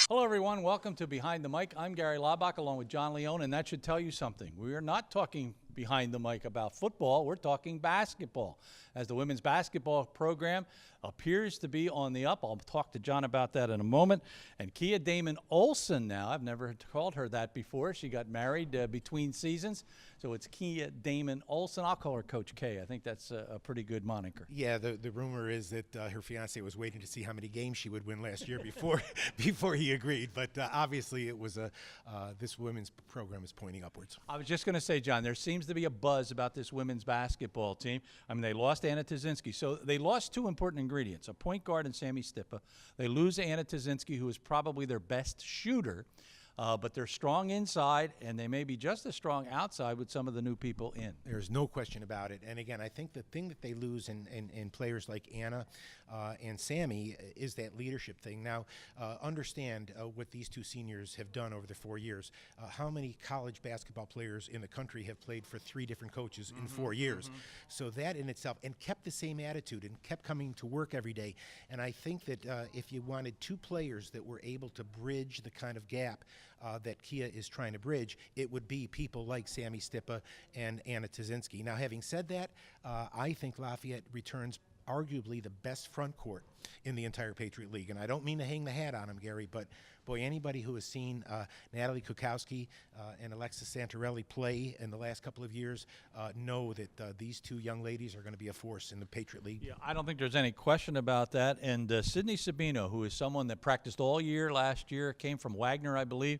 Hello, everyone. Welcome to Behind the Mic. I'm Gary Laubach along with John Leone, and that should tell you something. We are not talking behind the mic about football. We're talking basketball, as the women's basketball program appears to be on the up. I'll talk to John about that in a moment. And Kia Damon Olsen now. I've never called her that before. She got married between seasons. So it's Kia Damon Olsen. I'll call her Coach K. I think that's a pretty good moniker. Yeah, the rumor is that her fiance was waiting to see how many games she would win last year before he agreed. But obviously it was this women's program is pointing upwards. I was just going to say, John, there seems to be a buzz about this women's basketball team. I mean, they lost Anna Tazinski. So they lost two important ingredients, a point guard and Sammy Stipa. They lose Anna Tazinski, who is probably their best shooter. But they're strong inside, and they may be just as strong outside with some of the new people in. There's no question about it. And again, I think the thing that they lose in players like Anna and Sammy is that leadership thing. Now, understand what these two seniors have done over the 4 years. How many college basketball players in the country have played for 3 different coaches in 4 years? So that in itself, and kept the same attitude and kept coming to work every day. And I think that if you wanted 2 players that were able to bridge the kind of gap that Kia is trying to bridge, it would be people like Sammy Stipa and Anna Tazinski. Now, having said that, I think Lafayette returns arguably the best front court in the entire Patriot League. And I don't mean to hang the hat on him, Gary, but boy, anybody who has seen Natalie Kukowski and Alexis Santorelli play in the last couple of years know that these 2 young ladies are going to be a force in the Patriot League. Yeah, I don't think there's any question about that. And Sydney Sabino, who is someone that practiced all year last year, came from Wagner, I believe.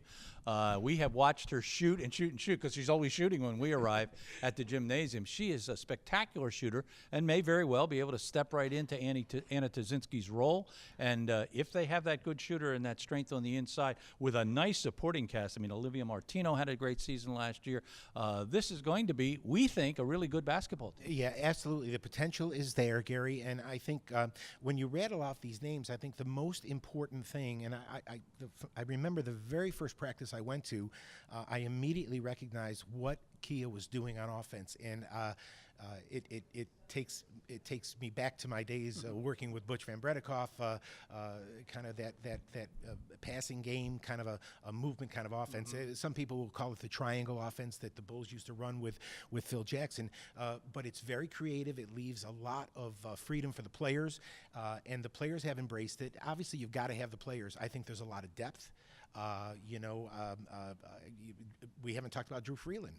We have watched her shoot and shoot and shoot because she's always shooting when we arrive at the gymnasium. She is a spectacular shooter and may very well be able to step right into Anna Tazinski's role. And if they have that good shooter and that strength on the inside with a nice supporting cast, I mean, Olivia Martino had a great season last year. This is going to be, we think, a really good basketball team. Yeah, absolutely. The potential is there, Gary. And I think when you rattle off these names, I think the most important thing, and I remember the very first practice I went to, I immediately recognized what Kia was doing on offense, and it takes me back to my days working with Butch Van Bredikoff, kind of that passing game, kind of a movement kind of offense. Some people will call it the triangle offense that the Bulls used to run with Phil Jackson, but it's very creative. It leaves a lot of freedom for the players, and the players have embraced it. Obviously, you've got to have the players. I think there's a lot of depth. We haven't talked about Drew Freeland,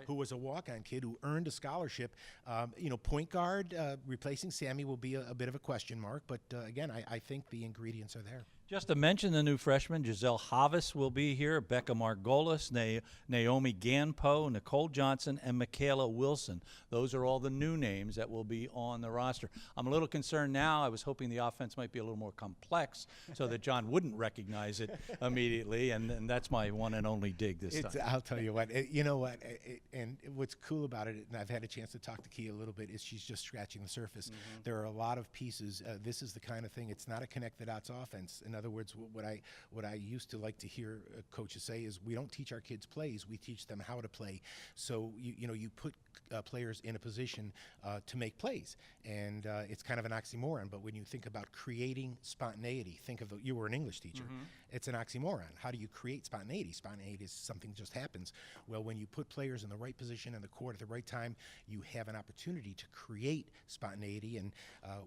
who was a walk-on kid who earned a scholarship. Point guard replacing Sammy will be a bit of a question mark, but again, I think the ingredients are there. Just to mention the new freshmen, Giselle Havas will be here, Becca Margolis, Naomi Ganpo, Nicole Johnson, and Michaela Wilson. Those are all the new names that will be on the roster. I'm a little concerned now. I was hoping the offense might be a little more complex so that John wouldn't recognize it immediately, and that's my one and only dig this time. I'll tell you what, and what's cool about it, and I've had a chance to talk to Kia a little bit, is she's just scratching the surface. There are a lot of pieces. This is the kind of thing, it's not a connect-the-dots offense. In other words, what I used to like to hear coaches say is, we don't teach our kids plays, we teach them how to play. So you put players in a position to make plays, and it's kind of an oxymoron. But when you think about creating spontaneity, you were an English teacher. It's an oxymoron. How do you create spontaneity? Spontaneity is something just happens. Well, when you put players in the right position in the court at the right time, you have an opportunity to create spontaneity. And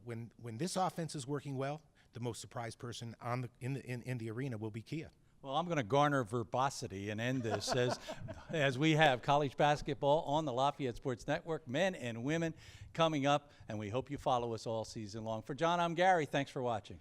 when this offense is working well, the most surprised person in the arena will be Kia. Well, I'm going to garner verbosity and end this as we have college basketball on the Lafayette Sports Network, men and women, coming up, and we hope you follow us all season long. For John, I'm Gary. Thanks for watching.